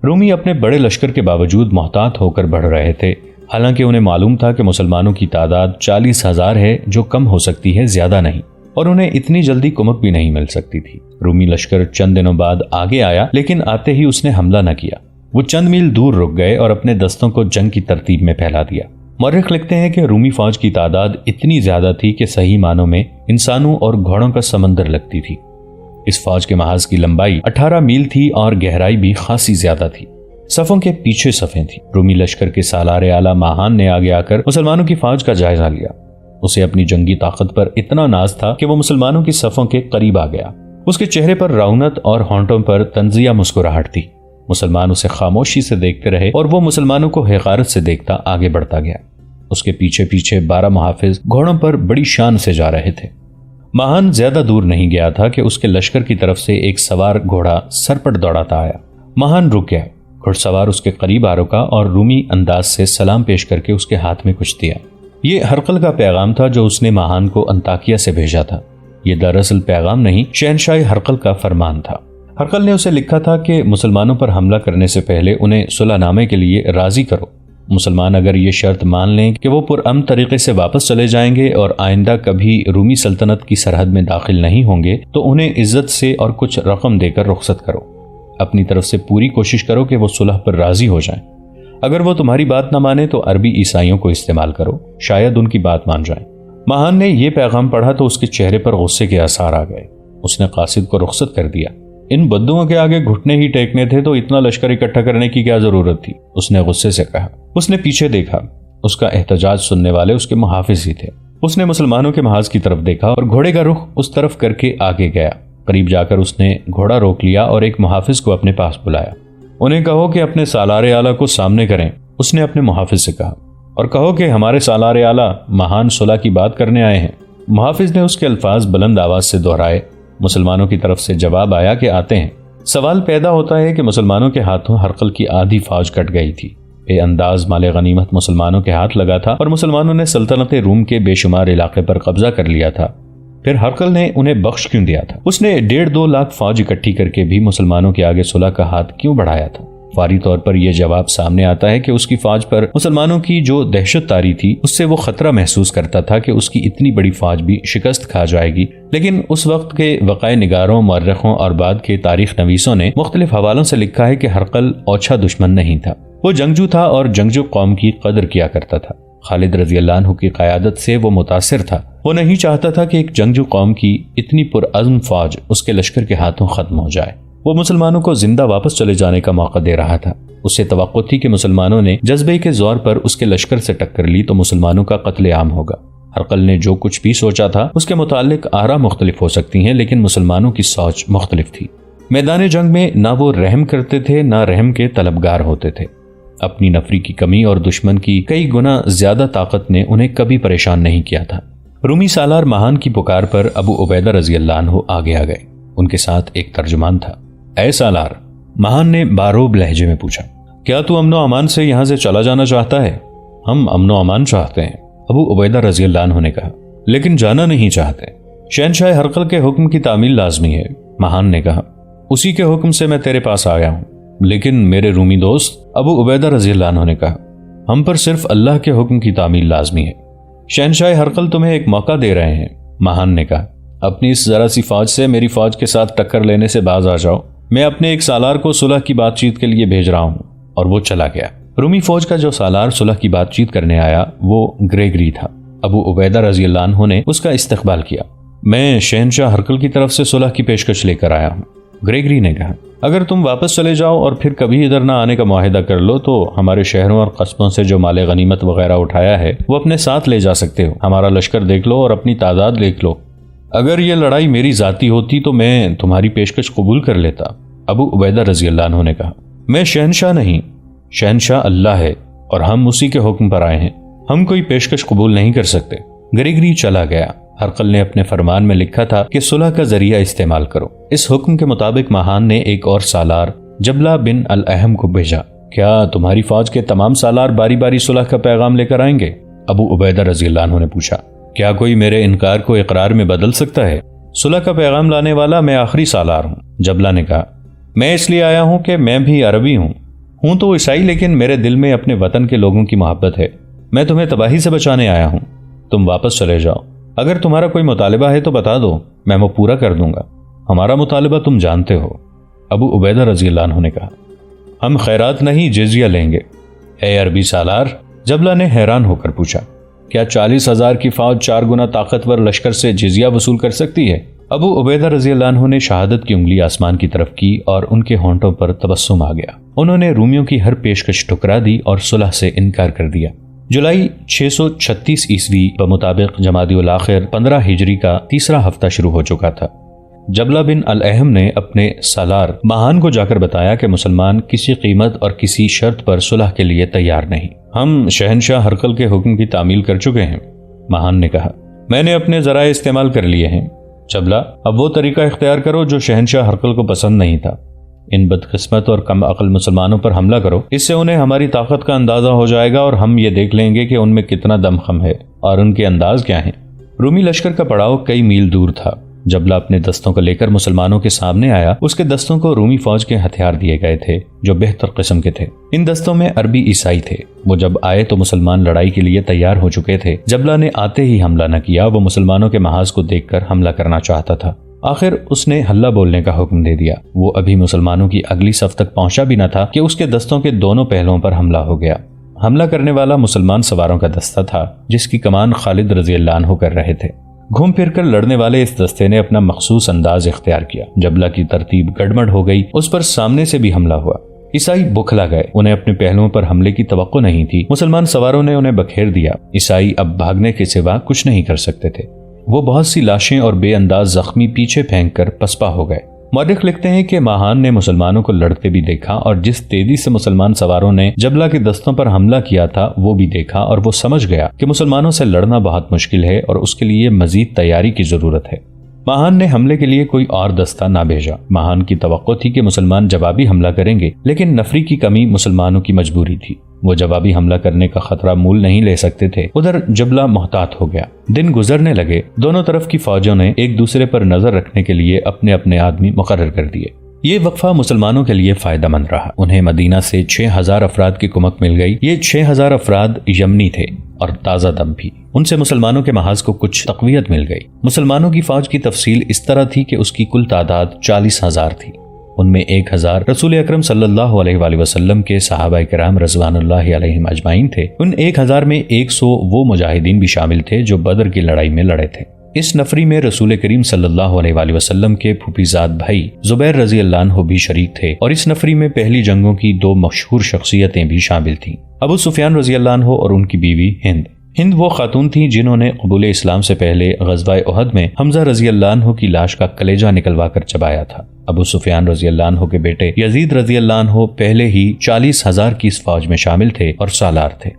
رومی اپنے بڑے لشکر کے باوجود محتاط ہو کر بڑھ رہے تھے، حالانکہ انہیں معلوم تھا کہ مسلمانوں کی تعداد 40,000 ہے، جو کم ہو سکتی ہے، زیادہ نہیں، اور انہیں اتنی جلدی کمک بھی نہیں مل سکتی تھی۔ رومی لشکر چند دنوں بعد آگے آیا، لیکن آتے ہی اس نے حملہ نہ کیا۔ وہ چند میل دور رک گئے اور اپنے دستوں کو جنگ کی ترتیب میں پھیلا دیا۔ مورخ لکھتے ہیں کہ رومی فوج کی تعداد اتنی زیادہ تھی کہ صحیح معنوں میں انسانوں اور گھوڑوں کا سمندر لگتی تھی۔ اس فوج کے محاذ کی لمبائی 18 میل تھی اور گہرائی بھی خاصی زیادہ تھی۔ صفوں کے پیچھے صفیں تھیں۔ رومی لشکر کے سالار اعلیٰ ماہان نے آگے آ کر مسلمانوں کی فوج کا جائزہ لیا۔ اسے اپنی جنگی طاقت پر اتنا ناز تھا کہ وہ مسلمانوں کی صفوں کے قریب آ گیا۔ اس کے چہرے پر رونت اور ہونٹوں پر تنزیہ مسکراہٹ تھی۔ مسلمان اسے خاموشی سے دیکھتے رہے اور وہ مسلمانوں کو حقارت سے دیکھتا آگے بڑھتا گیا۔ اس کے پیچھے پیچھے 12 محافظ گھوڑوں پر بڑی شان سے جا رہے تھے۔ ماہان زیادہ دور نہیں گیا تھا کہ اس کے لشکر کی طرف سے ایک سوار گھوڑا سرپٹ دوڑاتا آیا۔ ماہان رک گیا، گھڑ سوار اس کے قریب آ رکا اور رومی انداز سے سلام پیش کر کے اس کے ہاتھ میں کچھ دیا۔ یہ ہرقل کا پیغام تھا جو اس نے ماہان کو انطاکیہ سے بھیجا تھا۔ یہ دراصل پیغام نہیں، شہنشاہ ہرقل کا فرمان تھا۔ ہرقل نے اسے لکھا تھا کہ مسلمانوں پر حملہ کرنے سے پہلے انہیں صلح نامے کے لیے راضی کرو۔ مسلمان اگر یہ شرط مان لیں کہ وہ پرامن طریقے سے واپس چلے جائیں گے اور آئندہ کبھی رومی سلطنت کی سرحد میں داخل نہیں ہوں گے تو انہیں عزت سے اور کچھ رقم دے کر رخصت کرو۔ اپنی طرف سے پوری کوشش کرو کہ وہ صلح پر راضی ہو جائیں۔ اگر وہ تمہاری بات نہ مانے تو عربی عیسائیوں کو استعمال کرو، شاید ان کی بات مان جائیں۔ ماہان نے یہ پیغام پڑھا تو اس کے چہرے پر غصے کے آثار آ گئے۔ اس نے قاصد کو رخصت کر دیا۔ ان بدوؤں کے آگے گھٹنے ہی ٹیکنے تھے تو اتنا لشکر اکٹھا کرنے کی کیا ضرورت تھی، اس نے غصے سے کہا۔ اس نے پیچھے دیکھا، اس کا احتجاج سننے والے اس کے محافظ ہی تھے۔ اس نے مسلمانوں کے محاذ کی طرف دیکھا اور گھوڑے کا رخ اس طرف کر کے آگے گیا۔ قریب جا کر اس نے گھوڑا روک لیا اور ایک محافظ کو اپنے پاس بلایا۔ انہیں کہو کہ اپنے سالار اعلیٰ کو سامنے کریں، اس نے اپنے محافظ سے کہا، اور کہو کہ ہمارے سالار اعلیٰ مہان صلح کی بات کرنے آئے ہیں۔ محافظ نے اس کے الفاظ بلند آواز سے دہرائے۔ مسلمانوں کی طرف سے جواب آیا کہ آتے ہیں۔ سوال پیدا ہوتا ہے کہ مسلمانوں کے ہاتھوں ہرقل کی آدھی فوج کٹ گئی تھی۔ بے انداز مال غنیمت مسلمانوں کے ہاتھ لگا تھا اور مسلمانوں نے سلطنت روم کے بے شمار علاقے پر قبضہ کر لیا تھا۔ پھر ہرقل نے انہیں بخش کیوں دیا تھا؟ اس نے 1.5-2 لاکھ فوج اکٹھی کر کے بھی مسلمانوں کے آگے صلح کا ہاتھ کیوں بڑھایا تھا؟ فوری طور پر یہ جواب سامنے آتا ہے کہ اس کی فوج پر مسلمانوں کی جو دہشت طاری تھی، اس سے وہ خطرہ محسوس کرتا تھا کہ اس کی اتنی بڑی فوج بھی شکست کھا جائے گی۔ لیکن اس وقت کے وقائع نگاروں، مورخوں اور بعد کے تاریخ نویسوں نے مختلف حوالوں سے لکھا ہے کہ ہرقل اوچھا دشمن نہیں تھا، وہ جنگجو تھا اور جنگجو قوم کی قدر کیا کرتا تھا۔ خالد رضی اللہ عنہ کی قیادت سے وہ متاثر تھا۔ وہ نہیں چاہتا تھا کہ ایک جنگجو قوم کی اتنی پرعزم فوج اس کے لشکر کے ہاتھوں ختم ہو جائے۔ وہ مسلمانوں کو زندہ واپس چلے جانے کا موقع دے رہا تھا۔ اسے توقع تھی کہ مسلمانوں نے جذبے کے زور پر اس کے لشکر سے ٹکر لی تو مسلمانوں کا قتل عام ہوگا۔ ہرقل نے جو کچھ بھی سوچا تھا اس کے متعلق آراء مختلف ہو سکتی ہیں، لیکن مسلمانوں کی سوچ مختلف تھی۔ میدان جنگ میں نہ وہ رحم کرتے تھے نہ رحم کے طلبگار ہوتے تھے۔ اپنی نفری کی کمی اور دشمن کی کئی گنا زیادہ طاقت نے انہیں کبھی پریشان نہیں کیا تھا۔ رومی سالار مہان کی پکار پر ابو عبیدہ رضی اللہ عنہ آگے آ گئے۔ ان کے ساتھ ایک ترجمان تھا۔ اے سالار، مہان نے باروب لہجے میں پوچھا، کیا تو امن و امان سے یہاں سے چلا جانا چاہتا ہے؟ ہم امن و امان چاہتے ہیں، ابو عبیدہ رضی اللہ عنہ نے کہا، لیکن جانا نہیں چاہتے۔ شہنشاہ ہرقل کے حکم کی تعمیل لازمی ہے، مہان نے کہا۔ اسی کے حکم سے میں تیرے پاس آیا ہوں، لیکن میرے رومی دوست، ابو عبیدہ رضی اللہ عنہ نے کہا، ہم پر صرف اللہ کے حکم کی تعمیل لازمی ہے۔ شہنشاہ ہرقل تمہیں ایک موقع دے رہے ہیں، مہان نے کہا۔ اپنی اس ذرا سی فوج سے میری فوج کے ساتھ ٹکر لینے سے باز آ جاؤ۔ میں اپنے ایک سالار کو صلح کی بات چیت کے لیے بھیج رہا ہوں۔ اور وہ چلا گیا۔ رومی فوج کا جو سالار صلح کی بات چیت کرنے آیا وہ گریگری تھا۔ ابو عبیدہ رضی اللہ عنہ نے اس کا استقبال کیا۔ میں شہنشاہ ہرقل کی طرف سے صلح کی پیشکش لے کر آیا ہوں، گریگری نے کہا۔ اگر تم واپس چلے جاؤ اور پھر کبھی ادھر نہ آنے کا معاہدہ کر لو تو ہمارے شہروں اور قصبوں سے جو مال غنیمت وغیرہ اٹھایا ہے وہ اپنے ساتھ لے جا سکتے ہو۔ ہمارا لشکر دیکھ لو اور اپنی تعداد دیکھ لو۔ اگر یہ لڑائی میری ذاتی ہوتی تو میں تمہاری پیشکش قبول کر لیتا، ابو عبیدہ رضی اللہ عنہ نے کہا۔ میں شہنشاہ نہیں، شہنشاہ اللہ ہے اور ہم اسی کے حکم پر آئے ہیں، ہم کوئی پیشکش قبول نہیں کر سکتے۔ گریگری چلا گیا۔ ہرقل نے اپنے فرمان میں لکھا تھا کہ صلح کا ذریعہ استعمال کرو۔ اس حکم کے مطابق مہان نے ایک اور سالار جبلہ بن الاحم کو بھیجا۔ کیا تمہاری فوج کے تمام سالار باری باری صلح کا پیغام لے کر آئیں گے؟ ابو عبیدہ رضی اللہ عنہ نے پوچھا۔ کیا کوئی میرے انکار کو اقرار میں بدل سکتا ہے؟ صلح کا پیغام لانے والا میں آخری سالار ہوں، جبلہ نے کہا۔ میں اس لیے آیا ہوں کہ میں بھی عربی ہوں، ہوں تو عیسائی، لیکن میرے دل میں اپنے وطن کے لوگوں کی محبت ہے. میں تمہیں تباہی سے بچانے آیا ہوں. تم واپس چلے جاؤ. اگر تمہارا کوئی مطالبہ ہے تو بتا دو، میں وہ پورا کر دوں گا. ہمارا مطالبہ تم جانتے ہو. ابو عبیدہ رضی اللہ عنہ نے کہا. ہم خیرات نہیں، جزیہ لیں گے. اے عربی سالار، جبلہ نے حیران ہو کر پوچھا، کیا 40,000 کی فوج 4 گنا طاقتور لشکر سے جزیہ وصول کر سکتی ہے؟ ابو عبیدہ رضی اللہ عنہ نے شہادت کی انگلی آسمان کی طرف کی اور ان کے ہونٹوں پر تبسم آ گیا. انہوں نے رومیوں کی ہر پیشکش ٹھکرا دی اور صلح سے انکار کر دیا. جولائی 636 عیسوی بمطابق جمادی الاخر 15 ہجری کا تیسرا ہفتہ شروع ہو چکا تھا. جبلہ بن الاحم نے اپنے سالار ماہان کو جا کر بتایا کہ مسلمان کسی قیمت اور کسی شرط پر صلح کے لیے تیار نہیں. ہم شہنشاہ ہرقل کے حکم کی تعمیل کر چکے ہیں. ماہان نے کہا. میں نے اپنے ذرائع استعمال کر لیے ہیں. جبلہ، اب وہ طریقہ اختیار کرو جو شہنشاہ ہرقل کو پسند نہیں تھا. ان بدقسمت اور کم عقل مسلمانوں پر حملہ کرو. اس سے انہیں ہماری طاقت کا اندازہ ہو جائے گا اور ہم یہ دیکھ لیں گے کہ ان میں کتنا دم خم ہے اور ان کے انداز کیا ہیں. رومی لشکر کا پڑاؤ کئی میل دور تھا. جبلہ اپنے دستوں کو لے کر مسلمانوں کے سامنے آیا. اس کے دستوں کو رومی فوج کے ہتھیار دیے گئے تھے جو بہتر قسم کے تھے. ان دستوں میں عربی عیسائی تھے. وہ جب آئے تو مسلمان لڑائی کے لیے تیار ہو چکے تھے. جبلہ نے آتے ہی حملہ نہ کیا. وہ مسلمانوں کے محاذ کو دیکھ کر حملہ کرنا چاہتا تھا. آخر اس نے ہلہ بولنے کا حکم دے دیا. وہ ابھی مسلمانوں کی اگلی صف تک پہنچا بھی نہ تھا کہ اس کے دستوں کے دونوں پہلوؤں پر حملہ ہو گیا. حملہ کرنے والا مسلمان سواروں کا دستہ تھا جس کی کمان خالد رضی اللہ عنہ کر رہے تھے. گھوم پھر کر لڑنے والے اس دستے نے اپنا مخصوص انداز اختیار کیا. جبلہ کی ترتیب گڑبڑ ہو گئی. اس پر سامنے سے بھی حملہ ہوا. عیسائی بکھلا گئے. انہیں اپنے پہلوؤں پر حملے کی توقع نہیں تھی. مسلمان سواروں نے انہیں بکھیر دیا. عیسائی اب بھاگنے کے سوا کچھ نہیں کر سکتے تھے. وہ بہت سی لاشیں اور بے انداز زخمی پیچھے پھینک کر پسپا ہو گئے. مورخ لکھتے ہیں کہ ماہان نے مسلمانوں کو لڑتے بھی دیکھا اور جس تیزی سے مسلمان سواروں نے جبلہ کے دستوں پر حملہ کیا تھا وہ بھی دیکھا اور وہ سمجھ گیا کہ مسلمانوں سے لڑنا بہت مشکل ہے اور اس کے لیے مزید تیاری کی ضرورت ہے. ماہان نے حملے کے لیے کوئی اور دستہ نہ بھیجا. ماہان کی توقع تھی کہ مسلمان جوابی حملہ کریں گے، لیکن نفری کی کمی مسلمانوں کی مجبوری تھی. وہ جوابی حملہ کرنے کا خطرہ مول نہیں لے سکتے تھے. ادھر جبلہ محتاط ہو گیا. دن گزرنے لگے. دونوں طرف کی فوجوں نے ایک دوسرے پر نظر رکھنے کے لیے اپنے اپنے آدمی مقرر کر دیے. یہ وقفہ مسلمانوں کے لیے فائدہ مند رہا. انہیں مدینہ سے 6,000 افراد کی کمک مل گئی. یہ 6,000 افراد یمنی تھے اور تازہ دم بھی. ان سے مسلمانوں کے محاذ کو کچھ تقویت مل گئی. مسلمانوں کی فوج کی تفصیل اس طرح تھی کہ اس کی کل تعداد 40,000 تھی. ان میں 1,000 رسول اکرم صلی اللہ علیہ وآلہ وسلم کے صحابہ کرام رضوان اللہ علیہم اجمعین تھے. ان 1,000 میں 100 وہ مجاہدین بھی شامل تھے جو بدر کی لڑائی میں لڑے تھے. اس نفری میں رسول کریم صلی اللہ علیہ وآلہ وسلم کے پھوپھیزاد بھائی زبیر رضی اللہ عنہ بھی شریک تھے اور اس نفری میں پہلی جنگوں کی 2 مشہور شخصیتیں بھی شامل تھیں. ابو سفیان رضی اللہ عنہ اور ان کی بیوی ہند. ہند وہ خاتون تھیں جنہوں نے قبول اسلام سے پہلے غزوہ احد میں حمزہ رضی اللہ عنہ کی لاش کا کلیجہ نکلوا کر چبایا تھا. ابو سفیان رضی اللہ عنہ کے بیٹے یزید رضی اللہ عنہ پہلے ہی 40,000 کی اس فوج میں شامل تھے اور سالار تھے.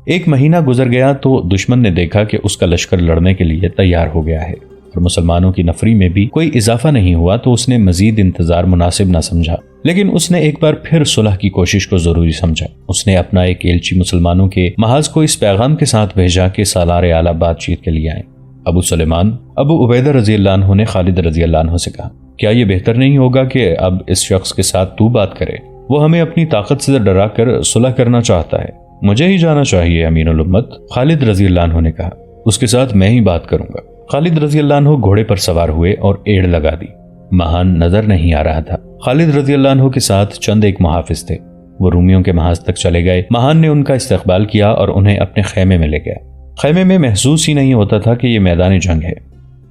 1 مہینہ گزر گیا تو دشمن نے دیکھا کہ اس کا لشکر لڑنے کے لیے تیار ہو گیا ہے اور مسلمانوں کی نفری میں بھی کوئی اضافہ نہیں ہوا تو اس نے مزید انتظار مناسب نہ سمجھا. لیکن اس نے ایک بار پھر صلح کی کوشش کو ضروری سمجھا. اس نے اپنا ایک ایلچی مسلمانوں کے محاذ کو اس پیغام کے ساتھ بھیجا کہ سالار اعلیٰ بات چیت کے لیے آئیں. ابو سلیمان ابو عبیدہ رضی اللہ عنہ نے خالد رضی اللہ عنہ سے کہا، کیا یہ بہتر نہیں ہوگا کہ اب اس شخص کے ساتھ تو بات کرے؟ وہ ہمیں اپنی طاقت سے ڈرا کر صلح کرنا چاہتا ہے. مجھے ہی جانا چاہیے امین الامت، خالد رضی اللہ عنہ نے کہا. اس کے ساتھ میں ہی بات کروں گا. خالد رضی اللہ عنہ گھوڑے پر سوار ہوئے اور ایڑ لگا دی. ماہان نظر نہیں آ رہا تھا. خالد رضی اللہ عنہ کے ساتھ چند ایک محافظ تھے. وہ رومیوں کے محاذ تک چلے گئے. ماہان نے ان کا استقبال کیا اور انہیں اپنے خیمے میں لے گیا. خیمے میں محسوس ہی نہیں ہوتا تھا کہ یہ میدان جنگ ہے.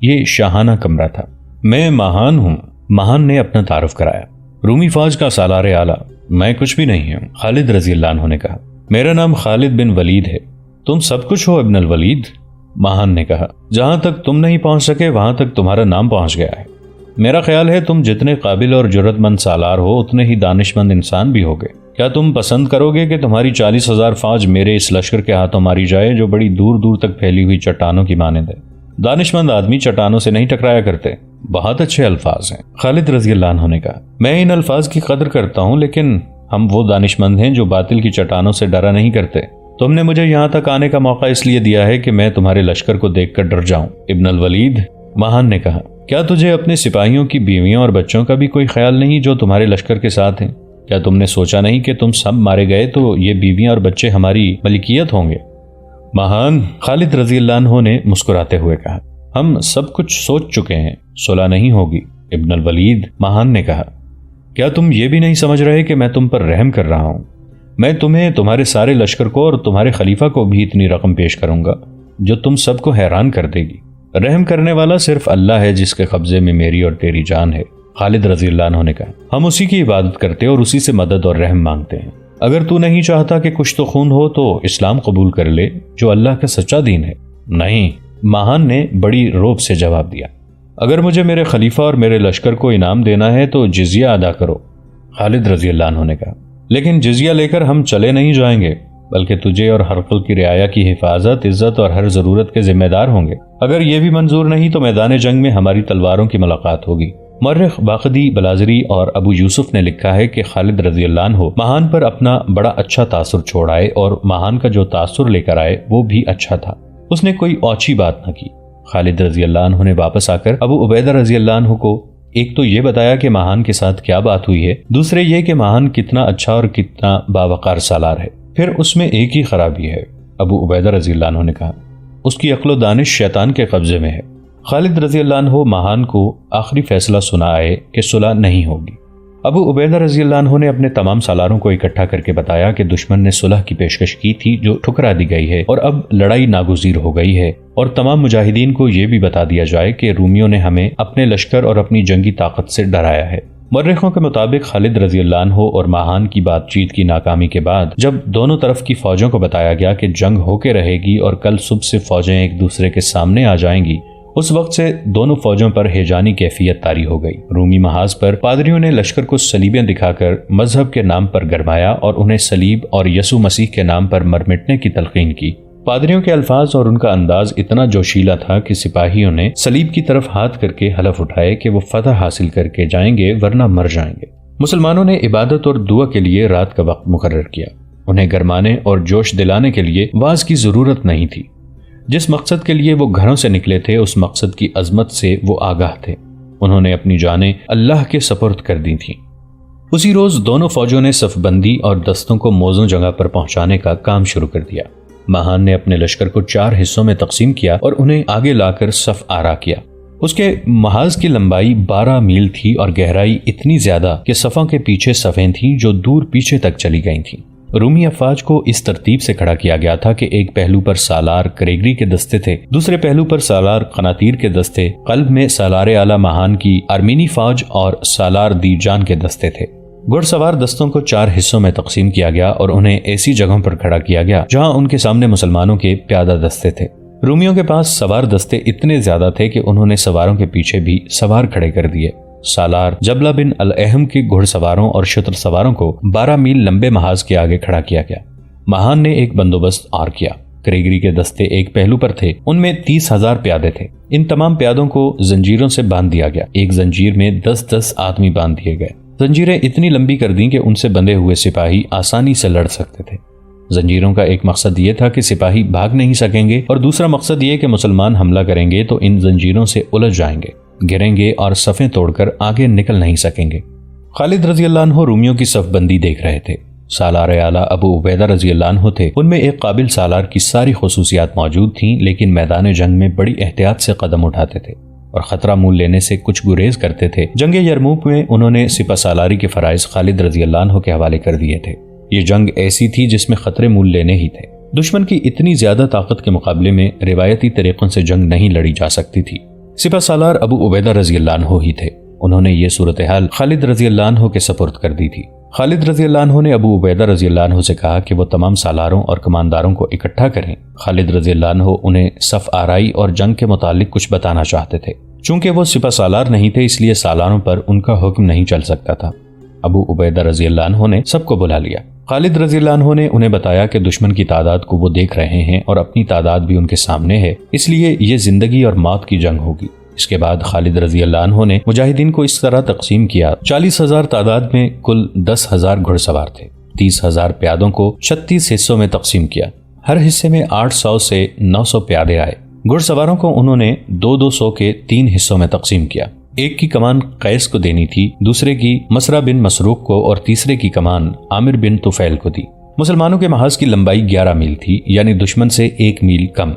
یہ شاہانہ کمرہ تھا. میں ماہان ہوں. ماہان نے اپنا تعارف کرایا. رومی فوج کا سالار اعلیٰ. میں کچھ بھی نہیں ہوں، خالد رضی اللہ عنہ نے کہا. میرا نام خالد بن ولید ہے. تم سب کچھ ہو ابن الولید؟ ماہان نے کہا. جہاں تک تم نہیں پہنچ سکے وہاں تک تمہارا نام پہنچ گیا ہے. میرا خیال ہے تم جتنے قابل اور جرت مند سالار ہو اتنے ہی دانش مند انسان بھی ہوگے. کیا تم پسند کرو گے کہ تمہاری 40,000 فوج میرے اس لشکر کے ہاتھوں ماری جائے جو بڑی دور دور تک پھیلی ہوئی چٹانوں کی مانند ہے؟ دانش مند آدمی چٹانوں سے نہیں ٹکرایا کرتے. بہت اچھے الفاظ ہیں، خالد رضی اللہ عنہ نے کہا. میں ان الفاظ کی قدر کرتا ہوں، لیکن ہم وہ دانش مند ہیں جو باطل کی چٹانوں سے ڈرا نہیں کرتے. تم نے مجھے یہاں تک آنے کا موقع اس لیے دیا ہے کہ میں تمہارے لشکر کو دیکھ کر ڈر جاؤں. ابن الولید، ماہان نے کہا، کیا تجھے اپنے سپاہیوں کی بیویوں اور بچوں کا بھی کوئی خیال نہیں جو تمہارے لشکر کے ساتھ ہیں؟ کیا تم نے سوچا نہیں کہ تم سب مارے گئے تو یہ بیویاں اور بچے ہماری ملکیت ہوں گے؟ مہان، خالد رضی اللہ عنہ نے مسکراتے ہوئے کہا، ہم سب کچھ سوچ چکے ہیں، صلح نہیں ہوگی۔ ابن الولید، مہان نے کہا، کیا تم یہ بھی نہیں سمجھ رہے کہ میں تم پر رحم کر رہا ہوں؟ میں تمہیں، تمہارے سارے لشکر کو اور تمہارے خلیفہ کو بھی اتنی رقم پیش کروں گا جو تم سب کو حیران کر دے گی۔ رحم کرنے والا صرف اللہ ہے جس کے قبضے میں میری اور تیری جان ہے، خالد رضی اللہ عنہ نے کہا۔ ہم اسی کی عبادت کرتے اور اسی سے مدد اور رحم مانگتے ہیں۔ اگر تو نہیں چاہتا کہ کچھ تو خون ہو تو اسلام قبول کر لے جو اللہ کا سچا دین ہے۔ نہیں، مہان نے بڑی روب سے جواب دیا، اگر مجھے میرے خلیفہ اور میرے لشکر کو انعام دینا ہے تو جزیہ ادا کرو۔ خالد رضی اللہ عنہ نے کہا، لیکن جزیہ لے کر ہم چلے نہیں جائیں گے، بلکہ تجھے اور ہرقل کی رعایا کی حفاظت، عزت اور ہر ضرورت کے ذمہ دار ہوں گے۔ اگر یہ بھی منظور نہیں تو میدان جنگ میں ہماری تلواروں کی ملاقات ہوگی۔ مورخ باقدی بلازری اور ابو یوسف نے لکھا ہے کہ خالد رضی اللہ عنہ مہان پر اپنا بڑا اچھا تاثر چھوڑ آئے اور مہان کا جو تاثر لے کر آئے وہ بھی اچھا تھا۔ اس نے کوئی اوچھی بات نہ کی۔ خالد رضی اللہ عنہ نے واپس آ کر ابو عبیدہ رضی اللہ عنہ کو ایک تو یہ بتایا کہ مہان کے ساتھ کیا بات ہوئی ہے، دوسرے یہ کہ مہان کتنا اچھا اور کتنا باوقار سالار ہے۔ پھر اس میں ایک ہی خرابی ہے، ابو عبیدہ رضی اللہ عنہ نے کہا، اس کی عقل و دانش شیطان کے قبضے میں ہے۔ خالد رضی اللہ عنہ مہان کو آخری فیصلہ سنائے کہ صلح نہیں ہوگی۔ ابو عبیدہ رضی اللہ عنہ نے اپنے تمام سالاروں کو اکٹھا کر کے بتایا کہ دشمن نے صلح کی پیشکش کی تھی جو ٹھکرا دی گئی ہے اور اب لڑائی ناگزیر ہو گئی ہے، اور تمام مجاہدین کو یہ بھی بتا دیا جائے کہ رومیوں نے ہمیں اپنے لشکر اور اپنی جنگی طاقت سے ڈرایا ہے۔ مورخوں کے مطابق خالد رضی اللہ عنہ اور مہان کی بات چیت کی ناکامی کے بعد جب دونوں طرف کی فوجوں کو بتایا گیا کہ جنگ ہو کے رہے گی اور کل صبح سے فوجیں ایک دوسرے کے سامنے آ جائیں گی، اس وقت سے دونوں فوجوں پر ہیجانی کیفیت طاری ہو گئی۔ رومی محاذ پر پادریوں نے لشکر کو صلیبیں دکھا کر مذہب کے نام پر گرمایا اور انہیں صلیب اور یسوع مسیح کے نام پر مرمٹنے کی تلقین کی۔ پادریوں کے الفاظ اور ان کا انداز اتنا جوشیلا تھا کہ سپاہیوں نے صلیب کی طرف ہاتھ کر کے حلف اٹھائے کہ وہ فتح حاصل کر کے جائیں گے ورنہ مر جائیں گے۔ مسلمانوں نے عبادت اور دعا کے لیے رات کا وقت مقرر کیا۔ انہیں گرمانے اور جوش دلانے کے لیے واعظ کی ضرورت نہیں تھی۔ جس مقصد کے لیے وہ گھروں سے نکلے تھے اس مقصد کی عظمت سے وہ آگاہ تھے۔ انہوں نے اپنی جانیں اللہ کے سپرد کر دی تھیں۔ اسی روز دونوں فوجوں نے صف بندی اور دستوں کو موزوں جگہ پر پہنچانے کا کام شروع کر دیا۔ مہان نے اپنے لشکر کو 4 حصوں میں تقسیم کیا اور انہیں آگے لا کر صف آرا کیا۔ اس کے محاذ کی لمبائی 12 میل تھی اور گہرائی اتنی زیادہ کہ صفوں کے پیچھے صفیں تھیں جو دور پیچھے تک چلی گئی تھیں۔ رومی افواج کو اس ترتیب سے کھڑا کیا گیا تھا کہ ایک پہلو پر سالار کریگری کے دستے تھے، دوسرے پہلو پر سالار قناطیر کے دستے، قلب میں سالار اعلی مہان کی آرمینی فوج اور سالار دیجان کے دستے تھے۔ گھڑ سوار دستوں کو 4 حصوں میں تقسیم کیا گیا اور انہیں ایسی جگہوں پر کھڑا کیا گیا جہاں ان کے سامنے مسلمانوں کے پیادہ دستے تھے۔ رومیوں کے پاس سوار دستے اتنے زیادہ تھے کہ انہوں نے سواروں کے پیچھے بھی سوار کھڑے کر دیے۔ سالار جبلہ بن الاہم کے گھڑ سواروں اور شتر سواروں کو 12 میل لمبے محاذ کے آگے کھڑا کیا گیا۔ مہان نے ایک بندوبست اور کیا۔ کریگری کے دستے ایک پہلو پر تھے، ان میں 30,000 پیادے تھے۔ ان تمام پیادوں کو زنجیروں سے باندھ دیا گیا۔ ایک زنجیر میں 10-10 آدمی باندھ دیے گئے۔ زنجیریں اتنی لمبی کر دیں کہ ان سے بندھے ہوئے سپاہی آسانی سے لڑ سکتے تھے۔ زنجیروں کا ایک مقصد یہ تھا کہ سپاہی بھاگ نہیں سکیں گے، اور دوسرا مقصد یہ کہ مسلمان حملہ کریں گے تو ان زنجیروں سے الجھ جائیں گے، گریں گے اور صفیں توڑ کر آگے نکل نہیں سکیں گے۔ خالد رضی اللہ عنہ رومیوں کی صف بندی دیکھ رہے تھے۔ سالار اعلیٰ ابو عبیدہ رضی اللہ عنہ تھے۔ ان میں ایک قابل سالار کی ساری خصوصیات موجود تھیں، لیکن میدان جنگ میں بڑی احتیاط سے قدم اٹھاتے تھے اور خطرہ مول لینے سے کچھ گریز کرتے تھے۔ جنگ یرموک میں انہوں نے سپہ سالاری کے فرائض خالد رضی اللہ عنہ کے حوالے کر دیے تھے۔ یہ جنگ ایسی تھی جس میں خطرے مول لینے ہی تھے۔ دشمن کی اتنی زیادہ طاقت کے مقابلے میں روایتی طریقوں سے جنگ نہیں لڑی جا سکتی تھی۔ سپہ سالار ابو عبیدہ رضی اللہ عنہ ہی تھے۔ انہوں نے یہ صورتحال خالد رضی اللہ عنہ کے سپرد کر دی تھی۔ خالد رضی اللہ عنہ نے ابو عبیدہ رضی اللہ عنہ سے کہا کہ وہ تمام سالاروں اور کمانداروں کو اکٹھا کریں۔ خالد رضی اللہ عنہ انہیں صف آرائی اور جنگ کے متعلق کچھ بتانا چاہتے تھے۔ چونکہ وہ سپہ سالار نہیں تھے اس لیے سالاروں پر ان کا حکم نہیں چل سکتا تھا۔ ابو عبیدہ رضی اللہ عنہ نے سب کو بلا لیا۔ خالد رضی اللہ عنہ نے انہیں بتایا کہ دشمن کی تعداد کو وہ دیکھ رہے ہیں اور اپنی تعداد بھی ان کے سامنے ہے، اس لیے یہ زندگی اور موت کی جنگ ہوگی۔ اس کے بعد خالد رضی اللہ عنہ نے مجاہدین کو اس طرح تقسیم کیا: 40,000 تعداد میں کل 10,000 گھڑ سوار تھے۔ 30,000 پیادوں کو 36 حصوں میں تقسیم کیا۔ ہر حصے میں 800 سے 900 پیادے آئے۔ گھڑ سواروں کو انہوں نے 200 کے 3 حصوں میں تقسیم کیا۔ ایک کی کمان قیس کو دینی تھی، دوسرے کی مسرا بن مسروق کو اور تیسرے کی کمان عامر بن طفیل کو دی۔ مسلمانوں کے محاذ کی لمبائی 11 میل تھی، یعنی دشمن سے 1 میل کم۔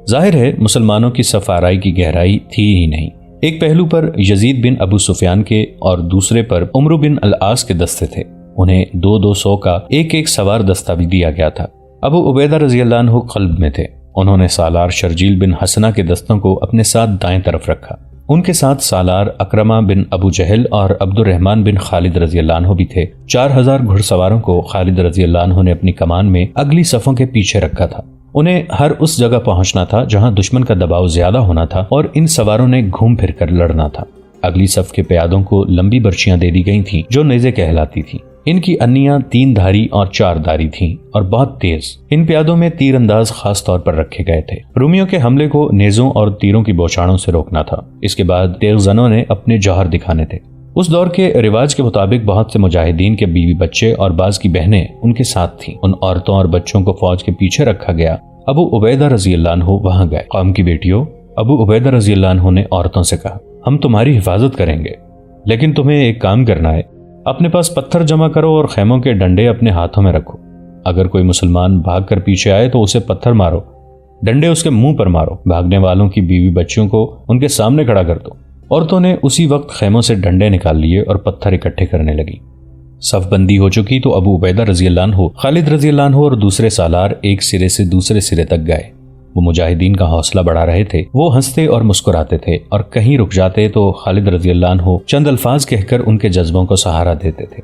ظاہر ہے مسلمانوں کی صف آرائی کی گہرائی تھی ہی نہیں۔ ایک پہلو پر یزید بن ابو سفیان کے اور دوسرے پر عمرو بن العاص کے دستے تھے، انہیں 200 کا ایک سوار دستہ بھی دیا گیا تھا۔ ابو عبیدہ رضی اللہ عنہ قلب میں تھے، انہوں نے سالار شرجیل بن حسنہ کے دستوں کو اپنے ساتھ دائیں طرف رکھا۔ ان کے ساتھ سالار اکرمہ بن ابو جہل اور عبد الرحمن بن خالد رضی اللہ عنہ بھی تھے۔ 4000 گھڑ سواروں کو خالد رضی اللہ عنہ نے اپنی کمان میں اگلی صفوں کے پیچھے رکھا تھا۔ انہیں ہر اس جگہ پہنچنا تھا جہاں دشمن کا دباؤ زیادہ ہونا تھا اور ان سواروں نے گھوم پھر کر لڑنا تھا۔ اگلی صف کے پیادوں کو لمبی برچیاں دے دی گئی تھیں جو نیزے کہلاتی تھیں۔ ان کی انیاں 3 دھاری اور 4 دھاری تھیں اور بہت تیز۔ ان پیادوں میں تیر انداز خاص طور پر رکھے گئے تھے۔ رومیوں کے حملے کو نیزوں اور تیروں کی بوچھاڑوں سے روکنا تھا۔ اس کے بعد تیغ زنوں نے اپنے جوہر دکھانے تھے۔ اس دور کے رواج کے مطابق بہت سے مجاہدین کے بیوی بچے اور بعض کی بہنیں ان کے ساتھ تھیں۔ ان عورتوں اور بچوں کو فوج کے پیچھے رکھا گیا۔ ابو عبیدہ رضی اللہ عنہ وہاں گئے۔ قوم کی بیٹیوں، ابو عبیدہ رضی اللہ عنہ نے عورتوں سے کہا، ہم تمہاری حفاظت کریں گے، لیکن تمہیں ایک کام کرنا ہے، اپنے پاس پتھر جمع کرو اور خیموں کے ڈنڈے اپنے ہاتھوں میں رکھو۔ اگر کوئی مسلمان بھاگ کر پیچھے آئے تو اسے پتھر مارو، ڈنڈے اس کے منہ پر مارو۔ بھاگنے والوں کی بیوی بچوں کو ان کے سامنے کھڑا کر دو۔ عورتوں نے اسی وقت خیموں سے ڈنڈے نکال لیے اور پتھر اکٹھے کرنے لگی۔ صف بندی ہو چکی تو ابو عبیدہ رضی اللہ عنہ، خالد رضی اللہ عنہ اور دوسرے سالار ایک سرے سے دوسرے سرے تک گئے۔ وہ مجاہدین کا حوصلہ بڑھا رہے تھے۔ وہ ہنستے اور مسکراتے تھے اور کہیں رک جاتے تو خالد رضی اللہ عنہ چند الفاظ کہہ کر ان کے جذبوں کو سہارا دیتے تھے۔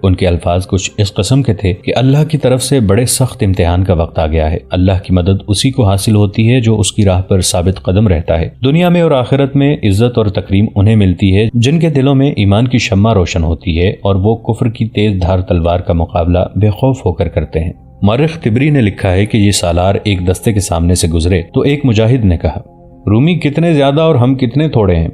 ان کے الفاظ کچھ اس قسم کے تھے کہ اللہ کی طرف سے بڑے سخت امتحان کا وقت آ گیا ہے۔ اللہ کی مدد اسی کو حاصل ہوتی ہے جو اس کی راہ پر ثابت قدم رہتا ہے۔ دنیا میں اور آخرت میں عزت اور تکریم انہیں ملتی ہے جن کے دلوں میں ایمان کی شمع روشن ہوتی ہے اور وہ کفر کی تیز دھار تلوار کا مقابلہ بے خوف ہو کر کرتے ہیں۔ مورخ طبری نے لکھا ہے کہ یہ سالار ایک دستے کے سامنے سے گزرے تو ایک مجاہد نے کہا، رومی کتنے زیادہ اور ہم کتنے تھوڑے ہیں؟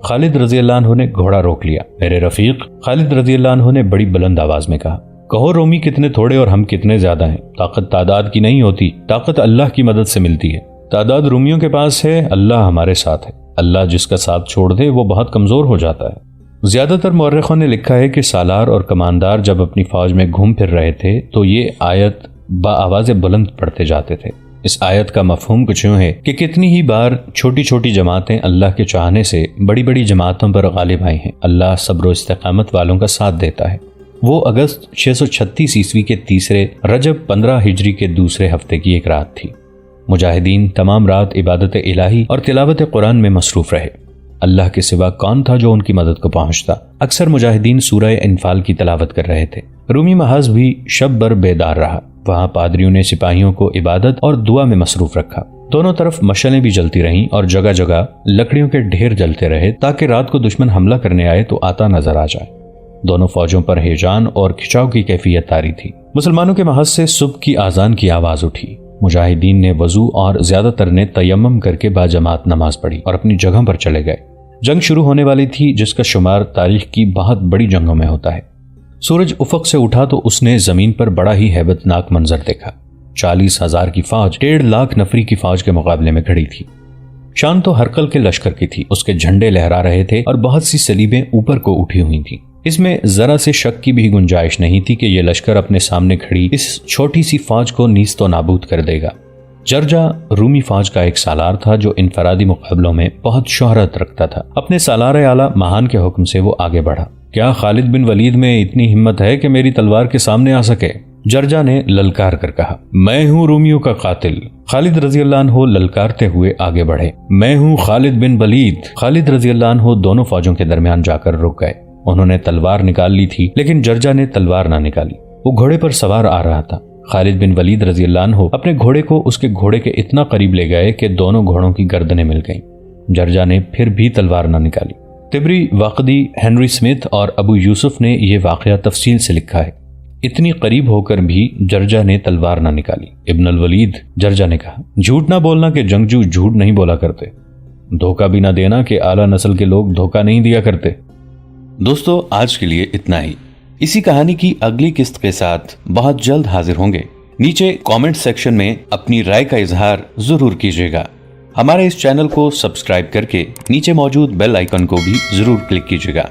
خالد رضی اللہ عنہ نے گھوڑا روک لیا۔ میرے رفیق، خالد رضی اللہ عنہ نے بڑی بلند آواز میں کہا، کہو رومی کتنے تھوڑے اور ہم کتنے زیادہ ہیں۔ طاقت تعداد کی نہیں ہوتی، طاقت اللہ کی مدد سے ملتی ہے۔ تعداد رومیوں کے پاس ہے، اللہ ہمارے ساتھ ہے۔ اللہ جس کا ساتھ چھوڑ دے وہ بہت کمزور ہو جاتا ہے۔ زیادہ تر مورخوں نے لکھا ہے کہ سالار اور کماندار جب اپنی فوج میں گھوم پھر رہے تھے تو یہ آیت بآواز بلند پڑھتے جاتے تھے۔ اس آیت کا مفہوم کچھ یوں ہے کہ کتنی ہی بار چھوٹی چھوٹی جماعتیں اللہ کے چاہنے سے بڑی بڑی جماعتوں پر غالب آئی ہیں۔ اللہ صبر و استقامت والوں کا ساتھ دیتا ہے۔ وہ اگست 636 عیسوی کے تیسرے، رجب 15 ہجری کے دوسرے ہفتے کی ایک رات تھی۔ مجاہدین تمام رات عبادت الہی اور تلاوت قرآن میں مصروف رہے۔ اللہ کے سوا کون تھا جو ان کی مدد کو پہنچتا؟ اکثر مجاہدین سورہ انفال کی تلاوت کر رہے تھے۔ رومی محاذ بھی شب بھر بیدار رہا۔ وہاں پادریوں نے سپاہیوں کو عبادت اور دعا میں مصروف رکھا۔ دونوں طرف مشعلیں بھی جلتی رہیں اور جگہ جگہ لکڑیوں کے ڈھیر جلتے رہے تاکہ رات کو دشمن حملہ کرنے آئے تو آتا نظر آ جائے۔ دونوں فوجوں پر ہیجان اور کھچاؤ کی کیفیت طاری تھی۔ مسلمانوں کے محاذ سے صبح کی اذان کی آواز اٹھی۔ مجاہدین نے وضو اور زیادہ تر نے تیمم کر کے باجماعت نماز پڑھی اور اپنی جگہ پر چلے گئے۔ جنگ شروع ہونے والی تھی جس کا شمار تاریخ کی بہت بڑی جنگوں میں ہوتا ہے۔ سورج افق سے اٹھا تو اس نے زمین پر بڑا ہی ہیبت ناک منظر دیکھا۔ 40,000 کی فوج 1.5 لاکھ نفری کی فوج کے مقابلے میں کھڑی تھی۔ شان تو ہرقل کے لشکر کی تھی، اس کے جھنڈے لہرا رہے تھے اور بہت سی سلیبیں اوپر کو اٹھی ہوئی تھیں۔ اس میں ذرا سے شک کی بھی گنجائش نہیں تھی کہ یہ لشکر اپنے سامنے کھڑی اس چھوٹی سی فوج کو نیست و نابود کر دے گا۔ جرجا رومی فوج کا ایک سالار تھا جو انفرادی مقابلوں میں بہت شہرت رکھتا تھا۔ اپنے سالار اعلیٰ مہان کے حکم سے وہ آگے بڑھا۔ کیا خالد بن ولید میں اتنی ہمت ہے کہ میری تلوار کے سامنے آ سکے؟ جرجا نے للکار کر کہا، میں ہوں رومیوں کا قاتل۔ خالد رضی اللہ عنہ للکارتے ہوئے آگے بڑھے، میں ہوں خالد بن ولید۔ خالد رضی اللہ عنہ دونوں فوجوں کے درمیان جا کر رک گئے۔ انہوں نے تلوار نکال لی تھی لیکن جرجا نے تلوار نہ نکالی۔ وہ گھوڑے پر سوار آ رہا تھا۔ خالد بن ولید رضی اللہ عنہ اپنے گھوڑے کو اس کے گھوڑے کے اتنا قریب لے گئے کہ دونوں گھوڑوں کی گردنیں مل گئیں۔ جرجا نے پھر بھی تلوار نہ نکالی۔ طبری، واقدی، ہنری سمتھ اور ابو یوسف نے یہ واقعہ تفصیل سے لکھا ہے۔ اتنی قریب ہو کر بھی جرجا نے تلوار نہ نکالی۔ ابن الولید، جرجا نے کہا، جھوٹ نہ بولنا کہ جنگجو جھوٹ نہیں بولا کرتے، دھوکہ بھی نہ دینا کہ اعلیٰ نسل کے لوگ دھوکہ نہیں دیا کرتے۔ دوستو، آج کے لیے اتنا ہی۔ اسی کہانی کی اگلی قسط کے ساتھ بہت جلد حاضر ہوں گے۔ نیچے کامنٹ سیکشن میں اپنی رائے کا اظہار ضرور کیجیے گا۔ ہمارے اس چینل کو سبسکرائب کر کے نیچے موجود بیل آئیکن کو بھی ضرور کلک کیجیے گا۔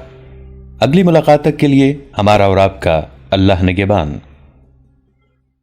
اگلی ملاقات تک کے لیے ہمارا اور آپ کا اللہ نگہبان۔